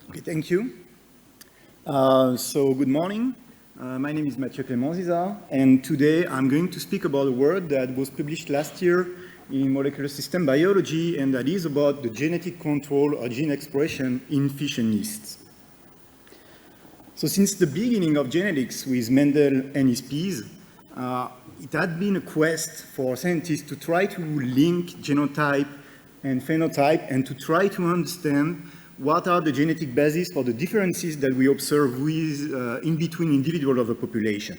Okay, thank you. So good morning. My name is Mathieu Clément-Ziza, and today I'm going to speak about a word that was published last year in molecular system biology, and that is about the genetic control or gene expression in fission yeasts. So since the beginning of genetics with Mendel and his peers, it had been a quest for scientists to try to link genotype and phenotype and to try to understand what are the genetic bases for the differences that we observe with, in between individuals of a population.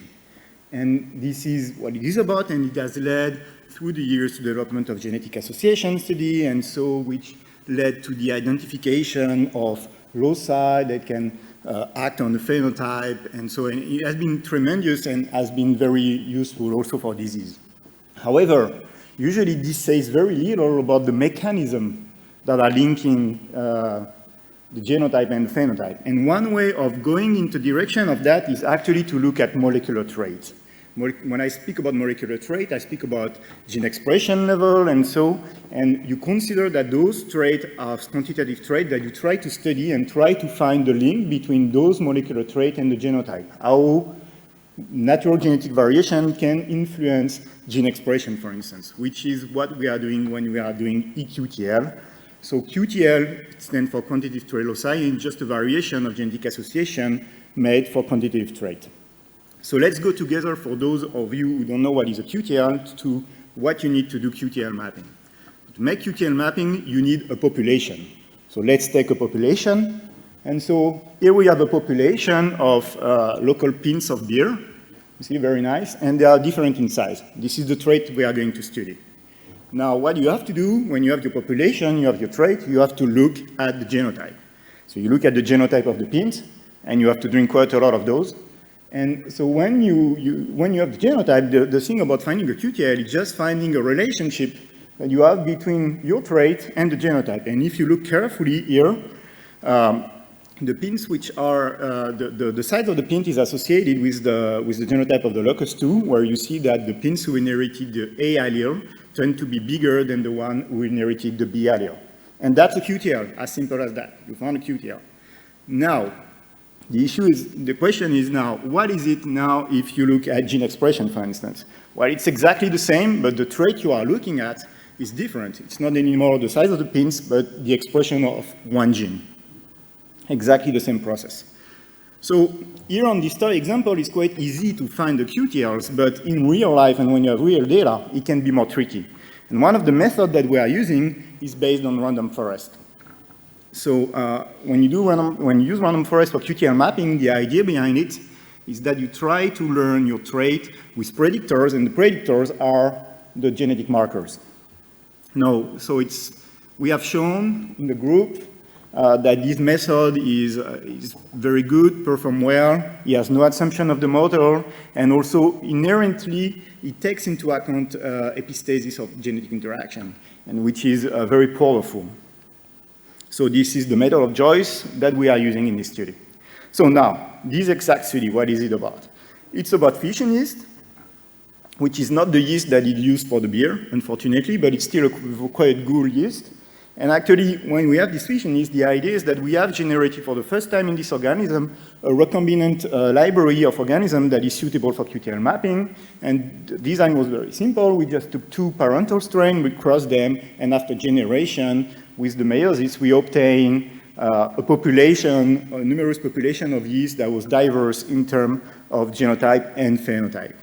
And this is what it is about, and it has led through the years to the development of genetic association study, and so which led to the identification of loci that can act on the phenotype, and so and it has been tremendous and has been very useful also for disease. However, usually this says very little about the mechanism that are linking the genotype and the phenotype. And one way of going into the direction of that is actually to look at molecular traits. When I speak about molecular trait, I speak about gene expression level and you consider that those traits are quantitative traits that you try to study and try to find the link between those molecular traits and the genotype. How natural genetic variation can influence gene expression, for instance, which is what we are doing when we are doing EQTL. So QTL stands for quantitative trait loci, and just a variation of genetic association made for quantitative trait. So let's go together, for those of you who don't know what is a QTL, to what you need to do QTL mapping. To make QTL mapping, you need a population. So let's take a population. And so here we have a population of local pins of beer. You see, very nice. And they are different in size. This is the trait we are going to study. Now, what you have to do when you have your population, you have your trait, you have to look at the genotype. So you look at the genotype of the pins, and you have to drink quite a lot of those. And so when you have the genotype, the thing about finding a QTL is just finding a relationship that you have between your trait and the genotype. And if you look carefully here, the pins which are, the size of the pin is associated with the genotype of the locus 2, where you see that the pins who inherited the A allele tend to be bigger than the one who inherited the B allele. And that's a QTL, as simple as that. You found a QTL. Now, the question is now, what is it now if you look at gene expression, for instance? Well, it's exactly the same, but the trait you are looking at is different. It's not anymore the size of the pins, but the expression of one gene. Exactly the same process. So here on this toy example, it's quite easy to find the QTLs, but in real life and when you have real data, it can be more tricky. And one of the methods that we are using is based on random forest. So when you use random forest for QTL mapping, the idea behind it is that you try to learn your trait with predictors, and the predictors are the genetic markers. Now, so we have shown in the group that this method is very good, perform well, it has no assumption of the model, and also inherently it takes into account epistasis of genetic interaction, and which is very powerful. So this is the method of choice that we are using in this study. So now, this exact study, what is it about? It's about fission yeast, which is not the yeast that is used for the beer, unfortunately, but it's still a quite good yeast. And actually, when we have this fission yeast, the idea is that we have generated for the first time in this organism a recombinant library of organisms that is suitable for QTL mapping. And the design was very simple. We just took two parental strains, we crossed them, and after generation, with the meiosis, we obtain a population, a numerous population of yeast that was diverse in terms of genotype and phenotype.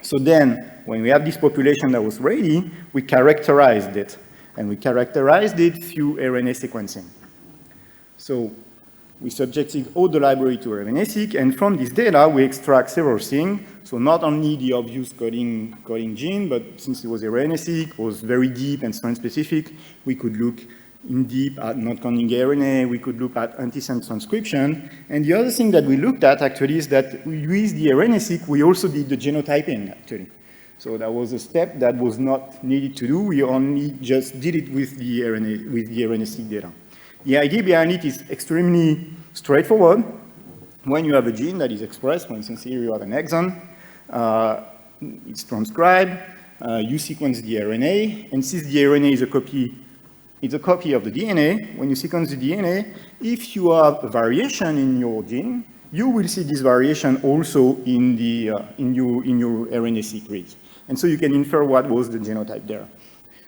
So then, when we have this population that was ready, we characterized it. And we characterized it through RNA sequencing. So we subjected all the library to RNA-seq, and from this data, we extract several things. So not only the obvious coding gene, but since it was RNA-seq, it was very deep and strain-specific, we could look in deep at non-coding RNA, we could look at antisense transcription. And the other thing that we looked at, actually, is that with the RNA-seq, we also did the genotyping, actually. So that was a step that was not needed to do. We only just did it with the RNA-seq data. The idea behind it is extremely straightforward. When you have a gene that is expressed, for instance, here you have an exon, it's transcribed, you sequence the RNA, and since the RNA is a copy it's a copy of the DNA. When you sequence the DNA, if you have a variation in your gene, you will see this variation also in your RNA-seq reads. And so you can infer what was the genotype there.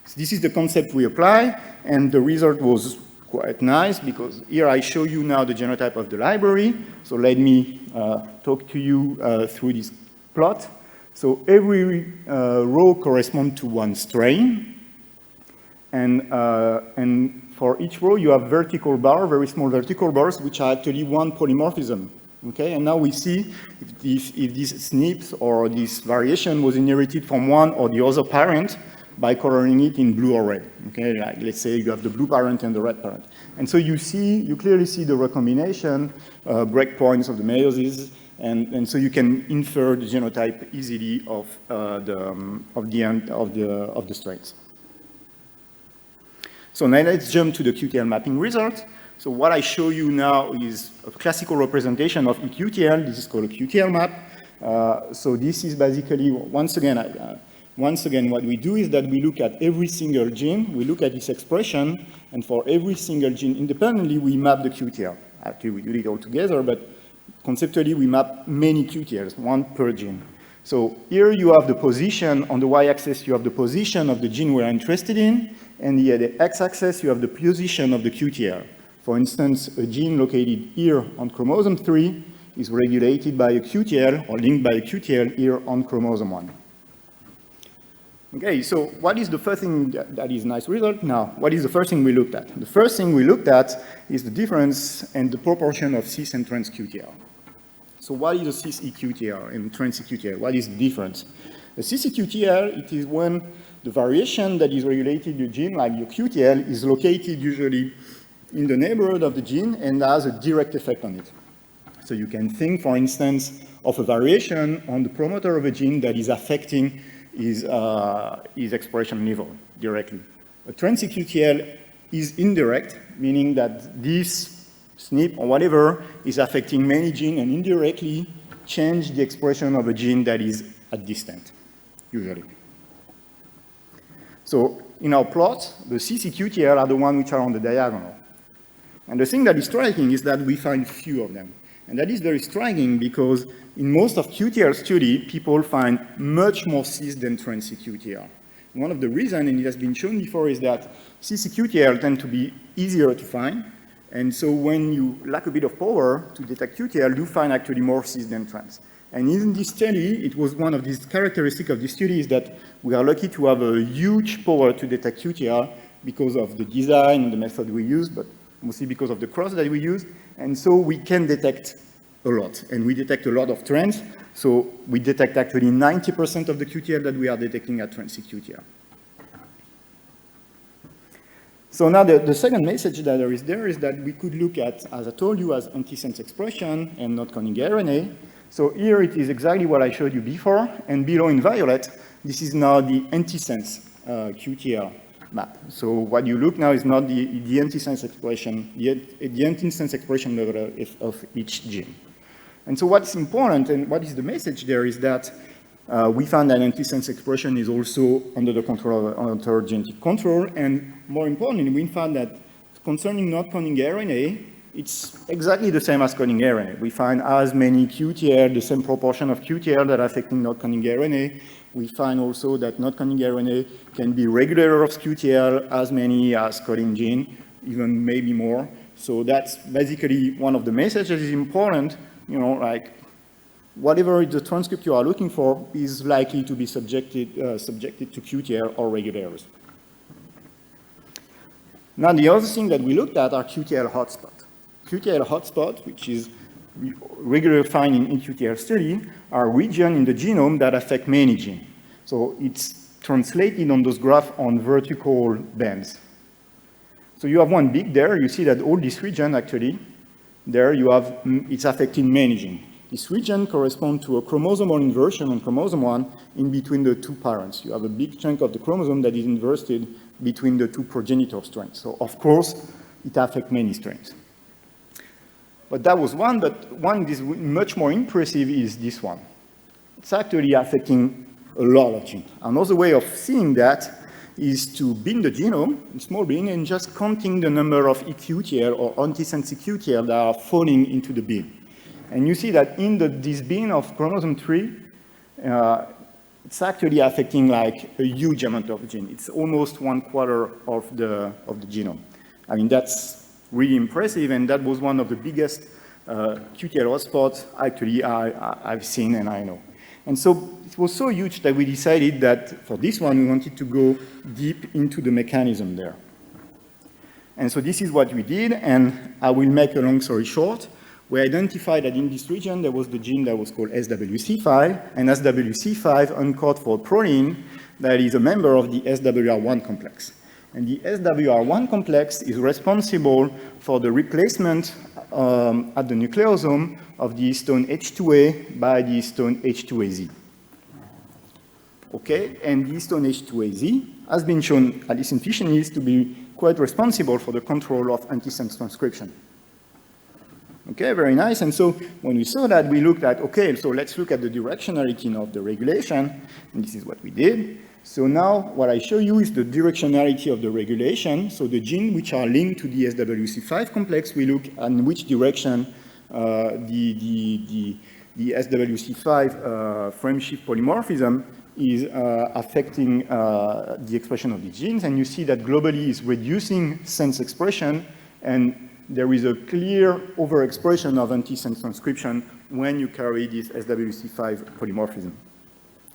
So this is the concept we apply, and the result was quite nice, because here I show you now the genotype of the library. So let me talk to you through this plot. So every row corresponds to one strain. And for each row, you have vertical bar, very small vertical bars, which are actually one polymorphism. Okay, and now we see if these SNPs or this variation was inherited from one or the other parent by coloring it in blue or red. Okay, like let's say you have the blue parent and the red parent. And so you clearly see the recombination, breakpoints of the meiosis, and so you can infer the genotype easily of the strains. So now let's jump to the QTL mapping result. So what I show you now is a classical representation of eQTL. This is called a QTL map. So this is basically, once again, what we do is that we look at every single gene, we look at its expression, and for every single gene independently, we map the QTL. Actually, we do it all together, but conceptually, we map many QTLs, one per gene. So here you have the position, on the y-axis, you have the position of the gene we're interested in, and here the x-axis, you have the position of the QTL. For instance, a gene located here on chromosome 3 is regulated by a QTL or linked by a QTL here on chromosome 1. Okay, so what is the first thing that is a nice result? Now, what is the first thing we looked at? The first thing we looked at is the difference and the proportion of cis and trans QTL. So what is a cis eQTL and trans eQTL? What is the difference? A cis eQTL, it is when the variation that is regulated in the gene, like your QTL, is located usually in the neighborhood of the gene and has a direct effect on it. So you can think, for instance, of a variation on the promoter of a gene that is affecting his expression level directly. A trans eQTL is indirect, meaning that this SNP or whatever is affecting many genes and indirectly change the expression of a gene that is at distant, usually. So in our plot, the cis eQTL are the ones which are on the diagonal. And the thing that is striking is that we find few of them. And that is very striking because in most of QTL study, people find much more cis than trans eQTL. One of the reasons, and it has been shown before, is that cis eQTL tend to be easier to find. And so when you lack a bit of power to detect QTL, you find actually more cis than trans. And in this study, it was one of these characteristics of this study is that we are lucky to have a huge power to detect QTL because of the design and the method we use, but mostly because of the cross that we use. And so we can detect a lot. And we detect a lot of trans. So we detect actually 90% of the QTL that we are detecting at trans QTL. So now the second message that there is that we could look at, as I told you, as antisense expression and not coding RNA. So here it is exactly what I showed you before, and below in violet, this is now the antisense QTL map. So what you look now is not the antisense expression, the antisense expression level of each gene. And so what's important and what is the message there is that we found that antisense expression is also under the control of genetic control, and more importantly, we found that concerning not coding RNA, it's exactly the same as coding RNA. We find as many QTL, the same proportion of QTL that are affecting not coding RNA. We find also that not coding RNA can be regulators of QTL as many as coding gene, even maybe more. So that's basically one of the messages that is important, you know, like whatever the transcript you are looking for is likely to be subjected to QTL or regulators. Now the other thing that we looked at are QTL hotspots. QTL hotspots, which is regularly found in QTL study, are regions in the genome that affect many genes. So it's translated on those graphs on vertical bands. So you have one big there. You see that all this region actually, there you have, it's affecting many genes. This region corresponds to a chromosomal inversion on chromosome 1 in between the two parents. You have a big chunk of the chromosome that is inverted between the two progenitor strains. So of course, it affects many strains. But that was one, but one that is much more impressive is this one. It's actually affecting a lot of genes. Another way of seeing that is to bin the genome, a small bin, and just counting the number of eQTL or antisense eQTL that are falling into the bin. And you see that in this bin of chromosome 3, it's actually affecting like a huge amount of gene. It's almost 1/4 of the genome. I mean, that's really impressive, and that was one of the biggest QTL hotspots actually I've seen and I know. And so it was so huge that we decided that for this one, we wanted to go deep into the mechanism there. And so this is what we did, and I will make a long story short. We identified that in this region, there was the gene that was called SWC5, and SWC5 encodes for a protein that is a member of the SWR1 complex. And the SWR1 complex is responsible for the replacement at the nucleosome of the histone H2A by the histone H2AZ. Okay, and the histone H2AZ has been shown, at least in fission yeast, to be quite responsible for the control of antisense transcription. Okay, very nice. And so when we saw that, we looked at, okay, so let's look at the directionality of the regulation, and this is what we did. So now what I show you is the directionality of the regulation. So the genes which are linked to the SWC5 complex, we look at which direction the SWC5 frame shift polymorphism is affecting the expression of the genes. And you see that globally is reducing sense expression, and there is a clear overexpression of antisense transcription when you carry this SWC5 polymorphism.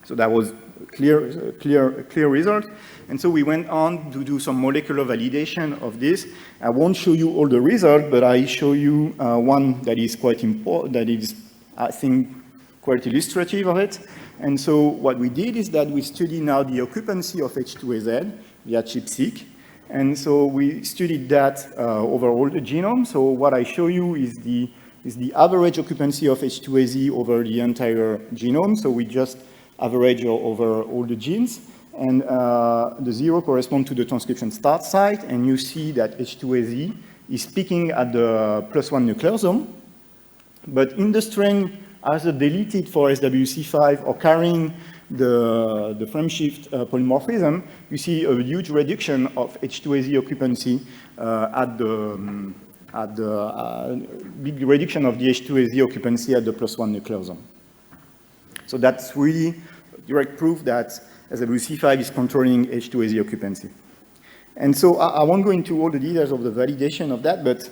So that was a clear result. And so we went on to do some molecular validation of this. I won't show you all the results, but I show you one that is quite important, that is, I think, quite illustrative of it. And so what we did is that we study now the occupancy of H2AZ via ChIP-seq. And so we studied that over all the genome. So what I show you is the average occupancy of H2AZ over the entire genome. So we just average over all the genes. And the 0 corresponds to the transcription start site. And you see that H2AZ is peaking at the +1 nucleosome. But in the strain either deleted for SWC5 or carrying the frame shift polymorphism, you see a huge reduction of H2AZ occupancy at the big reduction of the H2AZ occupancy at the +1 nucleosome. So that's really direct proof that SWC5 is controlling H2AZ occupancy. And so I won't go into all the details of the validation of that, but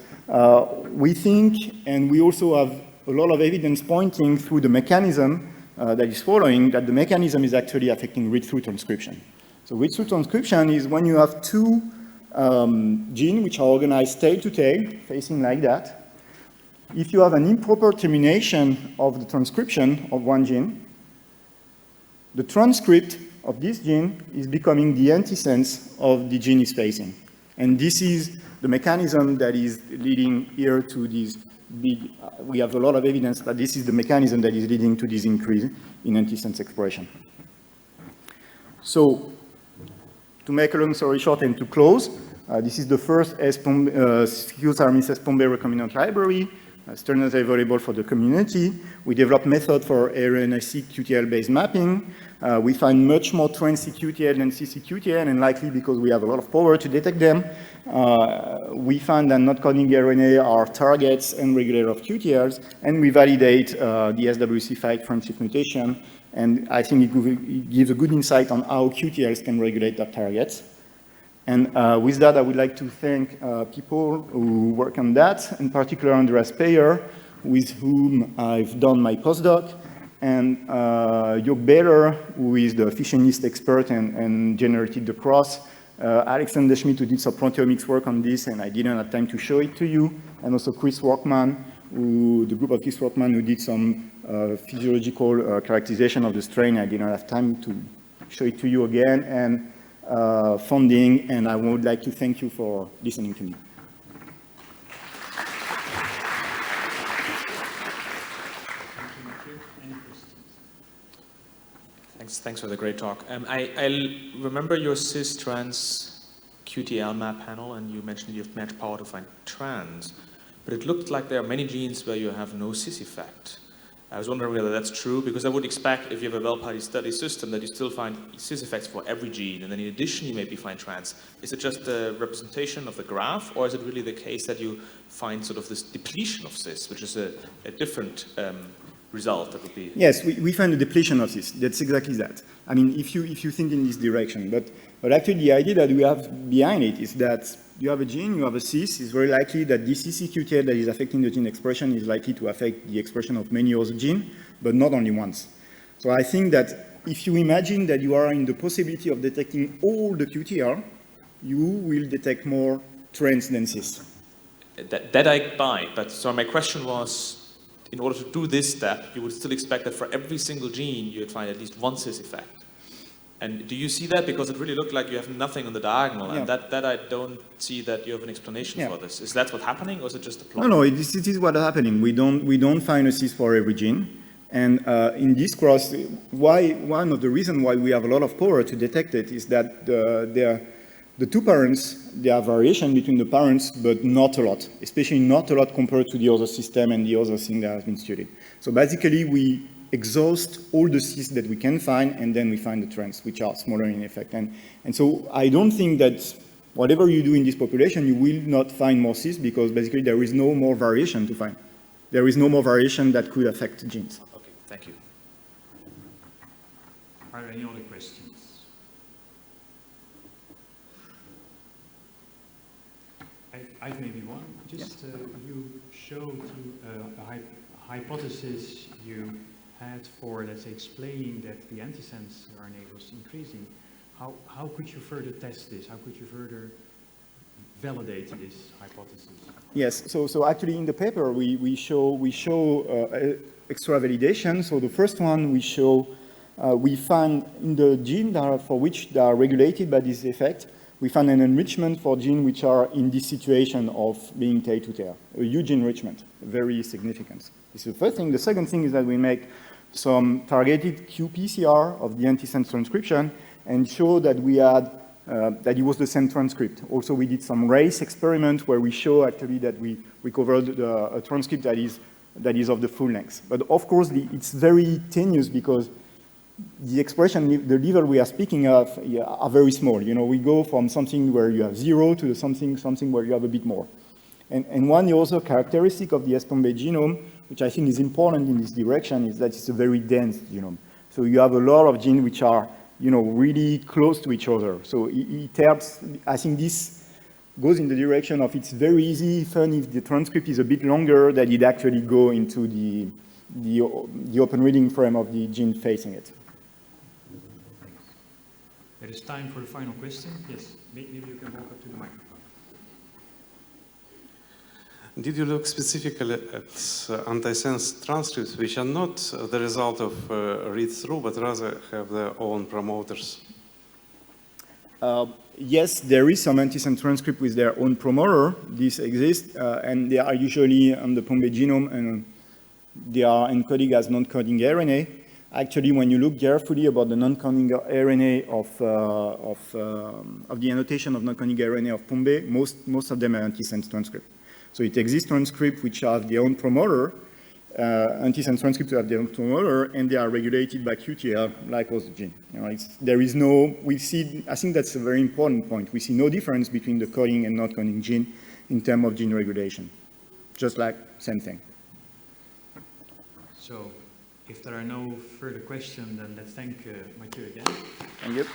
we think, and we also have a lot of evidence pointing through the mechanism that is following, that the mechanism is actually affecting read-through transcription. So read-through transcription is when you have two genes which are organized tail to tail, facing like that. If you have an improper termination of the transcription of one gene, the transcript of this gene is becoming the antisense of the gene is facing. And this is the mechanism that is leading here to this big, we have a lot of evidence that this is the mechanism that is leading to this increase in antisense expression. So, to make a long story short and to close, this is the first Q-Tharmis S-Pombe recombinant library. Standards are available for the community. We developed method for RNA-seq QTL-based mapping. We find much more trans-CQTL than cis-CQTL, and likely because we have a lot of power to detect them. We find that not coding RNA are targets and regulator of QTLs, and we validate the SWC5 frame shift mutation. And I think it gives a good insight on how QTLs can regulate their targets. And with that, I would like to thank people who work on that, in particular Andreas Peyer, with whom I've done my postdoc, and Jörg Behler, who is the fission yeast expert and generated the cross, Alexander Schmidt, who did some proteomics work on this, and I didn't have time to show it to you, and also Chris Workman, the group of Chris Workman, who did some physiological characterization of the strain. I didn't have time to show it to you again, and funding, and I would like to thank you for listening to me. Thanks for the great talk. I remember your cis-trans QTL map panel, and you mentioned you have matched power to find trans, but it looked like there are many genes where you have no cis effect. I was wondering whether that's true, because I would expect if you have a well-powered study system that you still find cis effects for every gene, and then in addition you maybe find trans. Is it just a representation of the graph, or is it really the case that you find sort of this depletion of cis, which is a different result that would be? Yes, we find a depletion of cis. That's exactly that. I mean, if you think in this direction, but actually the idea that we have behind it is that you have a gene, you have a cis, it's very likely that this ECCQTL that is affecting the gene expression is likely to affect the expression of many other genes, but not only once. So I think that if you imagine that you are in the possibility of detecting all the QTL, you will detect more trans than cis. That I buy, but so my question was, in order to do this step, you would still expect that for every single gene you would find at least one cis effect. And do you see that? Because it really looked like you have nothing on the diagonal, and that I don't see that you have an explanation for this. Is that what's happening, or is it just a plot? No, it is what's happening. We don't find a cis for every gene. And in this cross, one of the reasons why we have a lot of power to detect it is that the two parents, there are variation between the parents, but not a lot, especially not a lot compared to the other system and the other thing that has been studied. So basically, we exhaust all the cis that we can find, and then we find the trans, which are smaller in effect. And so I don't think that whatever you do in this population, you will not find more cis, because basically there is no more variation to find. There is no more variation that could affect genes. Okay, thank you. Are there any other questions? I've maybe one. Just you showed a hypothesis you had for, let's say, explaining that the antisense RNA was increasing. How could you further test this? How could you further validate this hypothesis? Yes, so actually in the paper we show extra validation. So the first one we show, we find in the gene for which they are regulated by this effect, we find an enrichment for genes which are in this situation of being tail to tail, a huge enrichment, very significant. This is the first thing. The second thing is that we make some targeted qPCR of the antisense transcription and show that we had, that it was the same transcript. Also, we did some race experiment where we show actually that we recovered a transcript that is of the full length. But of course, it's very tenuous because the expression, the level we are speaking of are very small. You know, we go from something where you have 0 to something where you have a bit more. And one other characteristic of the ISMB genome, which I think is important in this direction, is that it's a very dense genome. So you have a lot of genes which are, you know, really close to each other. So it helps. I think this goes in the direction of it's very easy, even if the transcript is a bit longer, that it actually go into the open reading frame of the gene facing it. It is time for the final question. Yes, maybe you can walk up to the microphone. Did you look specifically at antisense transcripts, which are not the result of read-through, but rather have their own promoters? Yes, there is some antisense transcript with their own promoter. This exists, and they are usually on the Pombe genome, and they are encoded as non-coding RNA. Actually, when you look carefully about the non-coding RNA of the annotation of non-coding RNA of Pombe, most of them are antisense transcript. So it exists transcripts which have their own promoter, antisense transcripts have their own promoter, and they are regulated by QTL like was the gene. You know, there is no, we see, I think that's a very important point. We see no difference between the coding and not coding gene in terms of gene regulation. Just like, same thing. So, if there are no further questions, then let's thank Mathieu again. Thank you.